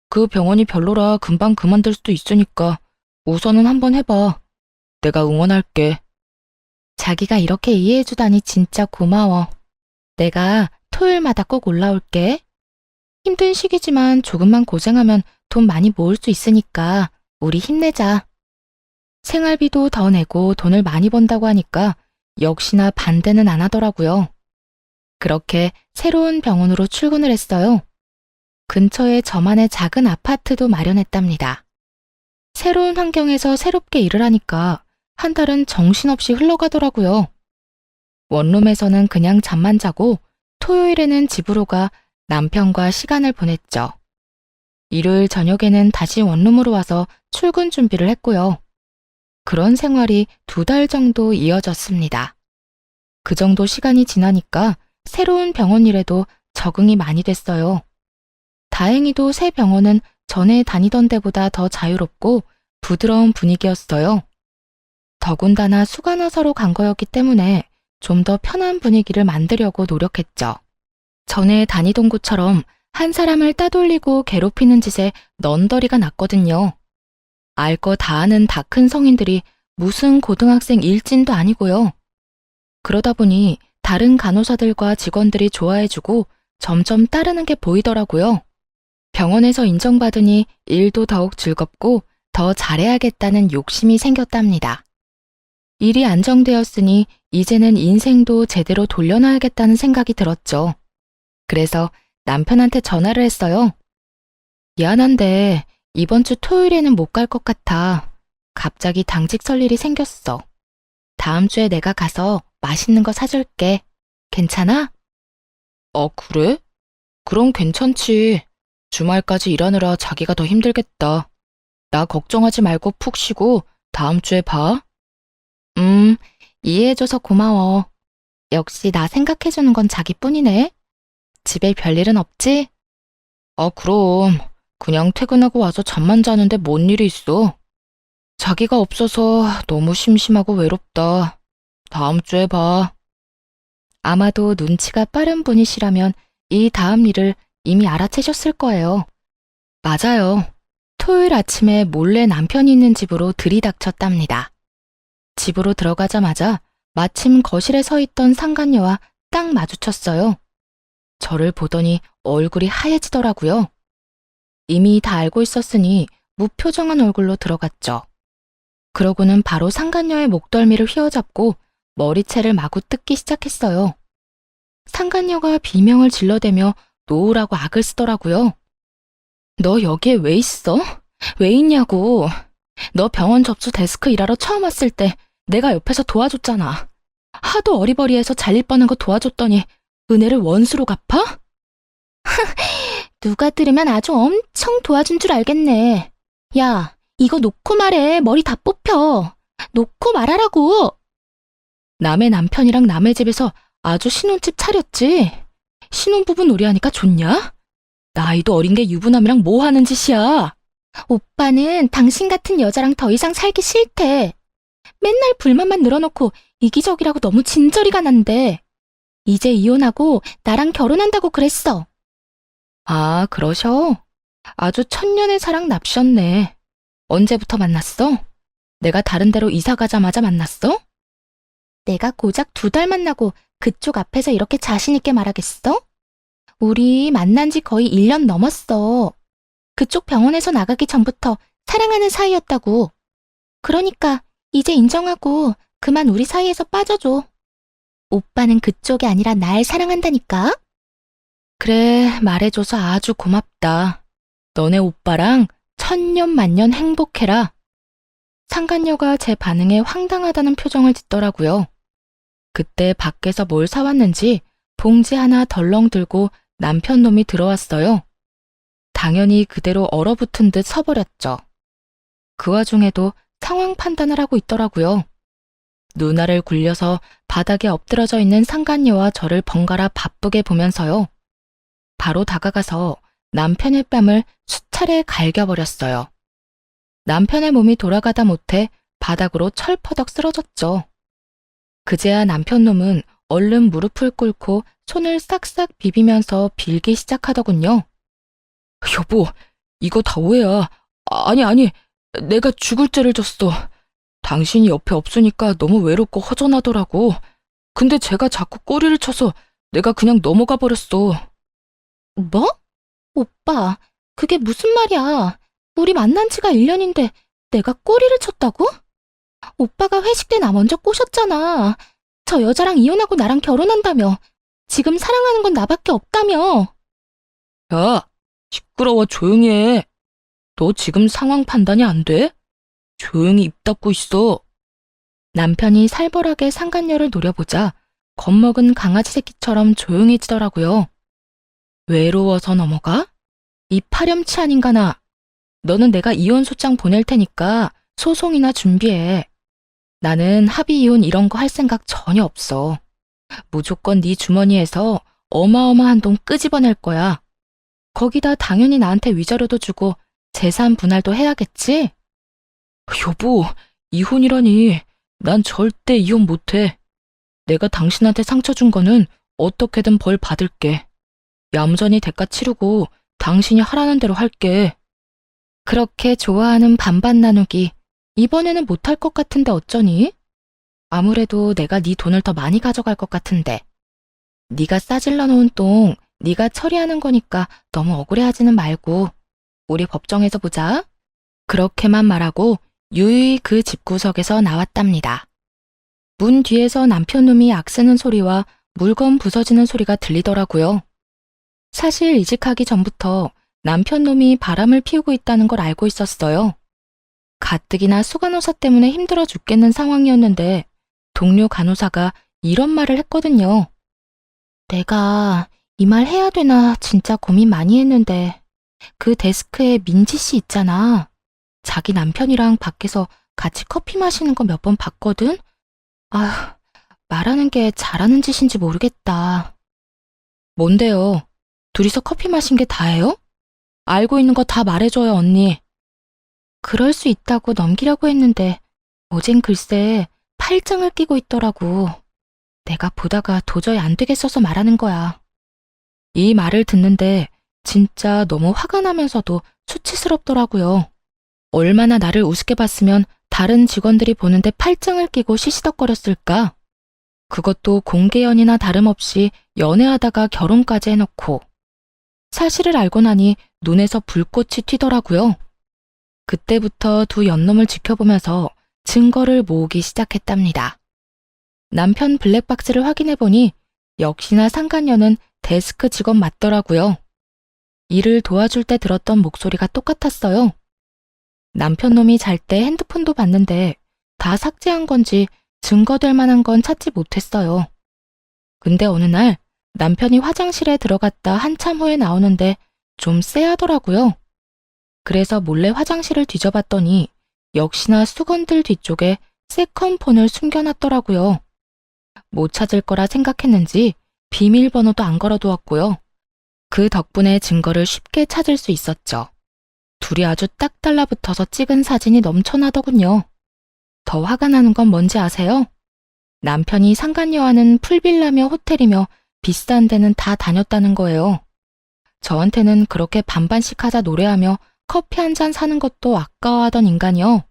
Speaker 1: 그 병원이 별로라 금방 그만둘 수도 있으니까 우선은 한번 해봐. 내가 응원할게. 자기가 이렇게 이해해주다니 진짜 고마워. 내가 토요일마다 꼭 올라올게. 힘든 시기지만 조금만 고생하면 돈 많이 모을 수 있으니까 우리 힘내자. 생활비도 더 내고 돈을 많이 번다고 하니까 역시나 반대는 안 하더라고요. 그렇게 새로운 병원으로 출근을 했어요. 근처에 저만의 작은 아파트도 마련했답니다. 새로운 환경에서 새롭게 일을 하니까 한 달은 정신없이 흘러가더라고요. 원룸에서는 그냥 잠만 자고 토요일에는 집으로 가 남편과 시간을 보냈죠. 일요일 저녁에는 다시 원룸으로 와서 출근 준비를 했고요. 그런 생활이 2달 정도 이어졌습니다. 그 정도 시간이 지나니까 새로운 병원 일에도 적응이 많이 됐어요. 다행히도 새 병원은 전에 다니던 데보다 더 자유롭고 부드러운 분위기였어요. 더군다나 수간호사로 간 거였기 때문에 좀 더 편한 분위기를 만들려고 노력했죠. 전에 다니던 곳처럼 한 사람을 따돌리고 괴롭히는 짓에 넌더리가 났거든요. 알 거 다 아는 다 큰 성인들이 무슨 고등학생 일진도 아니고요. 그러다 보니 다른 간호사들과 직원들이 좋아해주고 점점 따르는 게 보이더라고요. 병원에서 인정받으니 일도 더욱 즐겁고 더 잘해야겠다는 욕심이 생겼답니다. 일이 안정되었으니 이제는 인생도 제대로 돌려놔야겠다는 생각이 들었죠. 그래서 남편한테 전화를 했어요. 미안한데 이번 주 토요일에는 못 갈 것 같아. 갑자기 당직 설 일이 생겼어. 다음 주에 내가 가서 맛있는 거 사줄게. 괜찮아? 그래? 그럼 괜찮지. 주말까지 일하느라 자기가 더 힘들겠다. 나 걱정하지 말고 푹 쉬고 다음 주에 봐. 이해해줘서 고마워. 역시 나 생각해주는 건 자기뿐이네. 집에 별일은 없지? 그럼. 그냥 퇴근하고 와서 잠만 자는데 뭔 일이 있어. 자기가 없어서 너무 심심하고 외롭다. 다음 주에 봐. 아마도 눈치가 빠른 분이시라면 이 다음 일을 이미 알아채셨을 거예요. 맞아요. 토요일 아침에 몰래 남편이 있는 집으로 들이닥쳤답니다. 집으로 들어가자마자 마침 거실에 서 있던 상간녀와 딱 마주쳤어요. 저를 보더니 얼굴이 하얘지더라고요. 이미 다 알고 있었으니 무표정한 얼굴로 들어갔죠. 그러고는 바로 상간녀의 목덜미를 휘어잡고 머리채를 마구 뜯기 시작했어요. 상간녀가 비명을 질러대며 놓으라고 악을 쓰더라고요. 너 여기에 왜 있어? 왜 있냐고. 너 병원 접수 데스크 일하러 처음 왔을 때 내가 옆에서 도와줬잖아. 하도 어리버리해서 잘릴 뻔한 거 도와줬더니 은혜를 원수로 갚아? 누가 들으면 아주 엄청 도와준 줄 알겠네. 야, 이거 놓고 말해. 머리 다 뽑혀. 놓고 말하라고. 남의 남편이랑 남의 집에서 아주 신혼집 차렸지. 신혼부부 놀이하니까 좋냐? 나이도 어린 게 유부남이랑 뭐 하는 짓이야? 오빠는 당신 같은 여자랑 더 이상 살기 싫대. 맨날 불만만 늘어놓고 이기적이라고 너무 진저리가 난대. 이제 이혼하고 나랑 결혼한다고 그랬어. 아, 그러셔? 아주 천년의 사랑 납셨네. 언제부터 만났어? 내가 다른 데로 이사 가자마자 만났어? 내가 고작 2달 만나고 그쪽 앞에서 이렇게 자신 있게 말하겠어? 우리 만난 지 거의 1년 넘었어. 그쪽 병원에서 나가기 전부터 사랑하는 사이였다고. 그러니까 이제 인정하고 그만 우리 사이에서 빠져줘. 오빠는 그쪽이 아니라 날 사랑한다니까? 그래, 말해줘서 아주 고맙다. 너네 오빠랑 천년만년 행복해라. 상간녀가 제 반응에 황당하다는 표정을 짓더라고요. 그때 밖에서 뭘 사왔는지 봉지 하나 덜렁 들고 남편 놈이 들어왔어요. 당연히 그대로 얼어붙은 듯 서버렸죠. 그 와중에도 상황 판단을 하고 있더라고요. 누나를 굴려서 바닥에 엎드러져 있는 상간녀와 저를 번갈아 바쁘게 보면서요. 바로 다가가서 남편의 뺨을 수차례 갈겨버렸어요. 남편의 몸이 돌아가다 못해 바닥으로 철퍼덕 쓰러졌죠. 그제야 남편 놈은 얼른 무릎을 꿇고 손을 싹싹 비비면서 빌기 시작하더군요. 여보, 이거 다 오해야. 아니, 내가 죽을 죄를 졌어. 당신이 옆에 없으니까 너무 외롭고 허전하더라고. 근데 제가 자꾸 꼬리를 쳐서 내가 그냥 넘어가 버렸어. 뭐? 오빠, 그게 무슨 말이야. 우리 만난 지가 1년인데 내가 꼬리를 쳤다고? 오빠가 회식 때 나 먼저 꼬셨잖아. 저 여자랑 이혼하고 나랑 결혼한다며. 지금 사랑하는 건 나밖에 없다며. 야, 시끄러워. 조용히 해. 너 지금 상황 판단이 안 돼? 조용히 입 닫고 있어. 남편이 살벌하게 상간녀를 노려보자 겁먹은 강아지 새끼처럼 조용해지더라고요. 외로워서 넘어가? 이 파렴치 아닌가 나. 너는 내가 이혼 소장 보낼 테니까 소송이나 준비해. 나는 합의 이혼 이런 거 할 생각 전혀 없어. 무조건 네 주머니에서 어마어마한 돈 끄집어낼 거야. 거기다 당연히 나한테 위자료도 주고 재산 분할도 해야겠지? 여보, 이혼이라니. 난 절대 이혼 못해. 내가 당신한테 상처 준 거는 어떻게든 벌 받을게. 얌전히 대가 치르고 당신이 하라는 대로 할게. 그렇게 좋아하는 반반 나누기 이번에는 못할 것 같은데 어쩌니? 아무래도 내가 네 돈을 더 많이 가져갈 것 같은데. 네가 싸질러 놓은 똥 네가 처리하는 거니까 너무 억울해하지는 말고 우리 법정에서 보자. 그렇게만 말하고 유유히 그 집구석에서 나왔답니다. 문 뒤에서 남편놈이 악쓰는 소리와 물건 부서지는 소리가 들리더라고요. 사실 이직하기 전부터 남편놈이 바람을 피우고 있다는 걸 알고 있었어요. 가뜩이나 수간호사 때문에 힘들어 죽겠는 상황이었는데 동료 간호사가 이런 말을 했거든요. 내가 이 말 해야 되나 진짜 고민 많이 했는데 그 데스크에 민지 씨 있잖아. 자기 남편이랑 밖에서 같이 커피 마시는 거 몇 번 봤거든? 아휴, 말하는 게 잘하는 짓인지 모르겠다. 뭔데요? 둘이서 커피 마신 게 다예요? 알고 있는 거 다 말해줘요, 언니. 그럴 수 있다고 넘기려고 했는데 어젠 글쎄 팔짱을 끼고 있더라고. 내가 보다가 도저히 안 되겠어서 말하는 거야. 이 말을 듣는데 진짜 너무 화가 나면서도 수치스럽더라고요. 얼마나 나를 우습게 봤으면 다른 직원들이 보는데 팔짱을 끼고 시시덕거렸을까? 그것도 공개연이나 다름없이 연애하다가 결혼까지 해놓고. 사실을 알고 나니 눈에서 불꽃이 튀더라고요. 그때부터 두 연놈을 지켜보면서 증거를 모으기 시작했답니다. 남편 블랙박스를 확인해보니 역시나 상간녀는 데스크 직원 맞더라고요. 일을 도와줄 때 들었던 목소리가 똑같았어요. 남편 놈이 잘 때 핸드폰도 봤는데 다 삭제한 건지 증거될 만한 건 찾지 못했어요. 근데 어느 날 남편이 화장실에 들어갔다 한참 후에 나오는데 좀 쎄하더라고요. 그래서 몰래 화장실을 뒤져봤더니 역시나 수건들 뒤쪽에 세컨폰을 숨겨놨더라고요. 못 찾을 거라 생각했는지 비밀번호도 안 걸어두었고요. 그 덕분에 증거를 쉽게 찾을 수 있었죠. 둘이 아주 딱 달라붙어서 찍은 사진이 넘쳐나더군요. 더 화가 나는 건 뭔지 아세요? 남편이 상간녀와는 풀빌라며 호텔이며 비싼 데는 다 다녔다는 거예요. 저한테는 그렇게 반반씩 하자 노래하며 커피 한 잔 사는 것도 아까워하던 인간이요.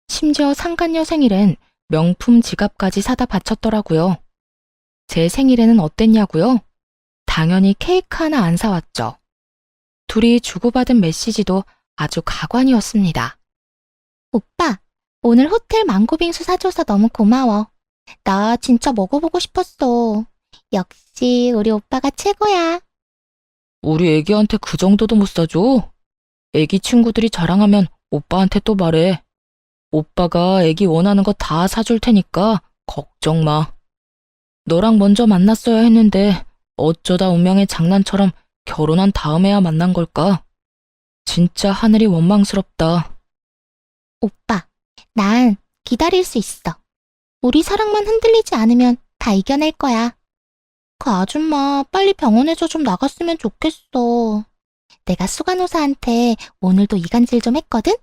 Speaker 1: 심지어 상간녀 생일엔 명품 지갑까지 사다 바쳤더라고요. 제 생일에는 어땠냐고요? 당연히 케이크 하나 안 사왔죠. 둘이 주고받은 메시지도 아주 가관이었습니다. 오빠, 오늘 호텔 망고빙수 사줘서 너무 고마워. 나 진짜 먹어보고 싶었어. 역시 우리 오빠가 최고야. 우리 애기한테 그 정도도 못 사줘? 애기 친구들이 자랑하면 오빠한테 또 말해. 오빠가 애기 원하는 거 다 사줄 테니까 걱정 마. 너랑 먼저 만났어야 했는데 어쩌다 운명의 장난처럼 결혼한 다음에야 만난 걸까? 진짜 하늘이 원망스럽다. 오빠, 난 기다릴 수 있어. 우리 사랑만 흔들리지 않으면 다 이겨낼 거야. 그 아줌마 빨리 병원에서 좀 나갔으면 좋겠어. 내가 수간호사한테 오늘도 이간질 좀 했거든?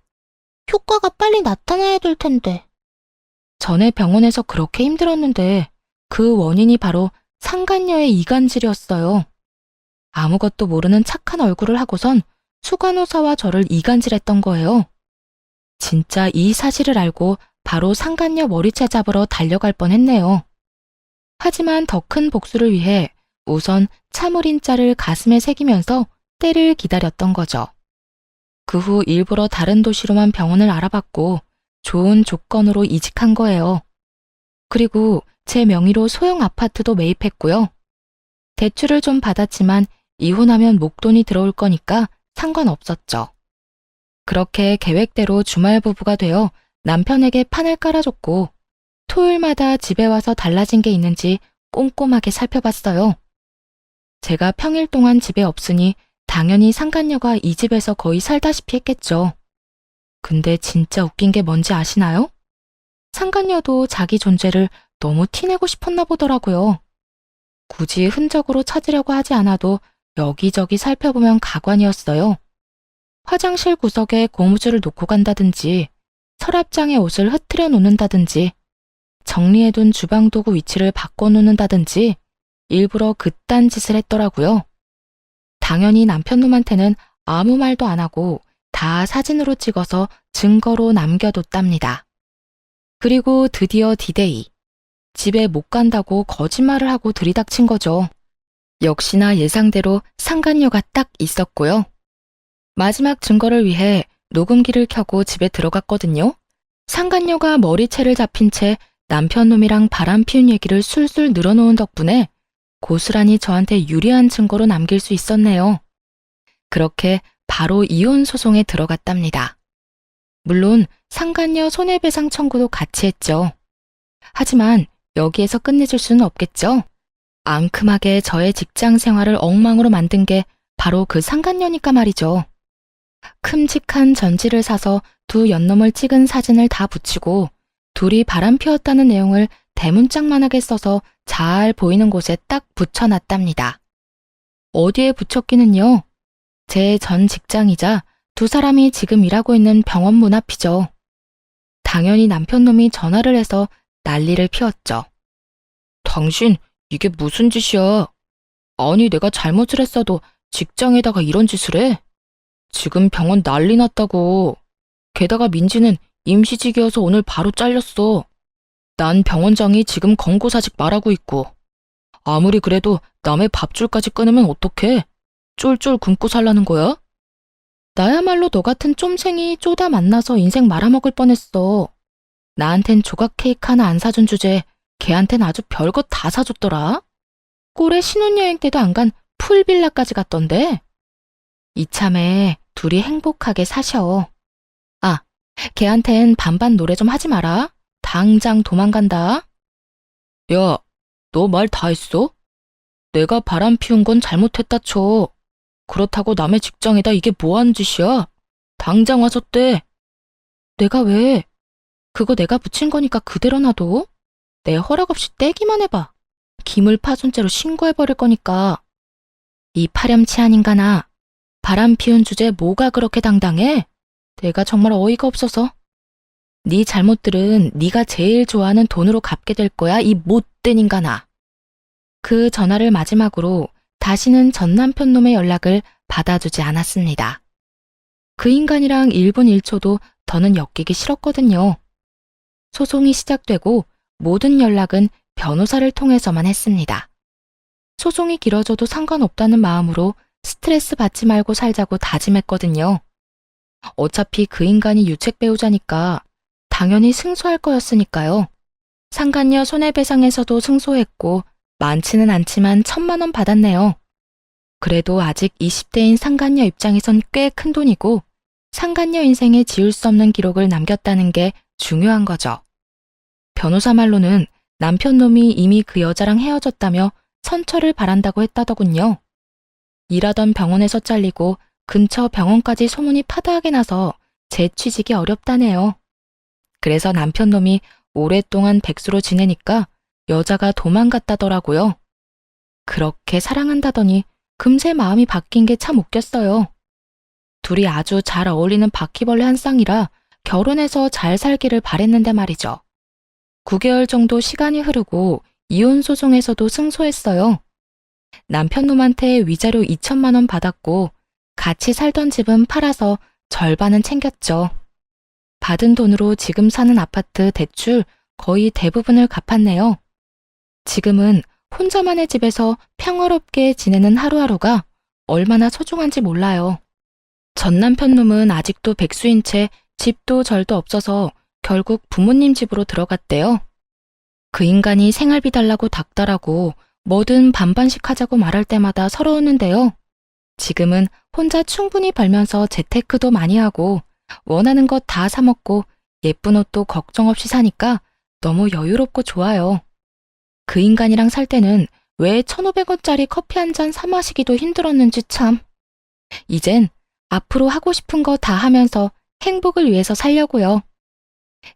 Speaker 1: 효과가 빨리 나타나야 될 텐데. 전에 병원에서 그렇게 힘들었는데 그 원인이 바로 상간녀의 이간질이었어요. 아무것도 모르는 착한 얼굴을 하고선 수간호사와 저를 이간질했던 거예요. 진짜 이 사실을 알고 바로 상간녀 머리채 잡으러 달려갈 뻔했네요. 하지만 더 큰 복수를 위해 우선 참을인자를 가슴에 새기면서 때를 기다렸던 거죠. 그 후 일부러 다른 도시로만 병원을 알아봤고 좋은 조건으로 이직한 거예요. 그리고 제 명의로 소형 아파트도 매입했고요. 대출을 좀 받았지만 이혼하면 목돈이 들어올 거니까 상관없었죠. 그렇게 계획대로 주말 부부가 되어 남편에게 판을 깔아줬고 토요일마다 집에 와서 달라진 게 있는지 꼼꼼하게 살펴봤어요. 제가 평일 동안 집에 없으니 당연히 상간녀가 이 집에서 거의 살다시피 했겠죠. 근데 진짜 웃긴 게 뭔지 아시나요? 상간녀도 자기 존재를 너무 티내고 싶었나 보더라고요. 굳이 흔적으로 찾으려고 하지 않아도 여기저기 살펴보면 가관이었어요. 화장실 구석에 고무줄을 놓고 간다든지 서랍장에 옷을 흐트려 놓는다든지 정리해둔 주방도구 위치를 바꿔놓는다든지 일부러 그딴 짓을 했더라고요. 당연히 남편놈한테는 아무 말도 안 하고 다 사진으로 찍어서 증거로 남겨뒀답니다. 그리고 드디어 디데이. 집에 못 간다고 거짓말을 하고 들이닥친 거죠. 역시나 예상대로 상간녀가 딱 있었고요. 마지막 증거를 위해 녹음기를 켜고 집에 들어갔거든요. 상간녀가 머리채를 잡힌 채 남편놈이랑 바람 피운 얘기를 술술 늘어놓은 덕분에 고스란히 저한테 유리한 증거로 남길 수 있었네요. 그렇게 바로 이혼 소송에 들어갔답니다. 물론 상간녀 손해배상 청구도 같이 했죠. 하지만 여기에서 끝내줄 수는 없겠죠. 앙큼하게 저의 직장 생활을 엉망으로 만든 게 바로 그 상간녀니까 말이죠. 큼직한 전지를 사서 두 연놈을 찍은 사진을 다 붙이고 둘이 바람 피웠다는 내용을 대문짝만하게 써서 잘 보이는 곳에 딱 붙여놨답니다. 어디에 붙였기는요? 제 전 직장이자 두 사람이 지금 일하고 있는 병원 문 앞이죠. 당연히 남편놈이 전화를 해서 난리를 피웠죠. 당신, 이게 무슨 짓이야? 아니, 내가 잘못을 했어도 직장에다가 이런 짓을 해? 지금 병원 난리 났다고. 게다가 민지는 임시직이어서 오늘 바로 잘렸어. 난 병원장이 지금 권고사직 말하고 있고. 아무리 그래도 남의 밥줄까지 끊으면 어떡해? 쫄쫄 굶고 살라는 거야? 나야말로 너 같은 쫌생이 쪼다 만나서 인생 말아먹을 뻔했어. 나한텐 조각 케이크 하나 안 사준 주제에 걔한텐 아주 별것 다 사줬더라. 꼴에 신혼여행 때도 안 간 풀빌라까지 갔던데. 이참에 둘이 행복하게 사셔. 아, 걔한텐 반반 노래 좀 하지 마라. 당장 도망간다. 야, 너 말 다 했어? 내가 바람 피운 건 잘못했다 쳐. 그렇다고 남의 직장에다 이게 뭐 하는 짓이야? 당장 와서 떼. 내가 왜? 그거 내가 붙인 거니까 그대로 놔둬. 내 허락 없이 떼기만 해봐. 기물 파손죄로 신고해버릴 거니까. 이 파렴치한 인간아. 바람 피운 주제에 뭐가 그렇게 당당해? 내가 정말 어이가 없어서. 네 잘못들은 네가 제일 좋아하는 돈으로 갚게 될 거야, 이 못된 인간아. 그 전화를 마지막으로 다시는 전 남편 놈의 연락을 받아주지 않았습니다. 그 인간이랑 1분 1초도 더는 엮이기 싫었거든요. 소송이 시작되고 모든 연락은 변호사를 통해서만 했습니다. 소송이 길어져도 상관없다는 마음으로 스트레스 받지 말고 살자고 다짐했거든요. 어차피 그 인간이 유책 배우자니까 당연히 승소할 거였으니까요. 상간녀 손해배상에서도 승소했고 많지는 않지만 1,000만 원 받았네요. 그래도 아직 20대인 상간녀 입장에선 꽤 큰 돈이고 상간녀 인생에 지울 수 없는 기록을 남겼다는 게 중요한 거죠. 변호사 말로는 남편놈이 이미 그 여자랑 헤어졌다며 선처를 바란다고 했다더군요. 일하던 병원에서 잘리고 근처 병원까지 소문이 파다하게 나서 재취직이 어렵다네요. 그래서 남편놈이 오랫동안 백수로 지내니까 여자가 도망갔다더라고요. 그렇게 사랑한다더니 금세 마음이 바뀐 게 참 웃겼어요. 둘이 아주 잘 어울리는 바퀴벌레 한 쌍이라 결혼해서 잘 살기를 바랬는데 말이죠. 9개월 정도 시간이 흐르고 이혼 소송에서도 승소했어요. 남편놈한테 위자료 2,000만 원 받았고 같이 살던 집은 팔아서 절반은 챙겼죠. 받은 돈으로 지금 사는 아파트 대출 거의 대부분을 갚았네요. 지금은 혼자만의 집에서 평화롭게 지내는 하루하루가 얼마나 소중한지 몰라요. 전 남편놈은 아직도 백수인 채 집도 절도 없어서 결국 부모님 집으로 들어갔대요. 그 인간이 생활비 달라고 닥달하고 뭐든 반반씩 하자고 말할 때마다 서러웠는데요. 지금은 혼자 충분히 벌면서 재테크도 많이 하고 원하는 것 다 사 먹고 예쁜 옷도 걱정 없이 사니까 너무 여유롭고 좋아요. 그 인간이랑 살 때는 왜 1,500원짜리 커피 한 잔 사 마시기도 힘들었는지 참. 이젠 앞으로 하고 싶은 거 다 하면서 행복을 위해서 살려고요.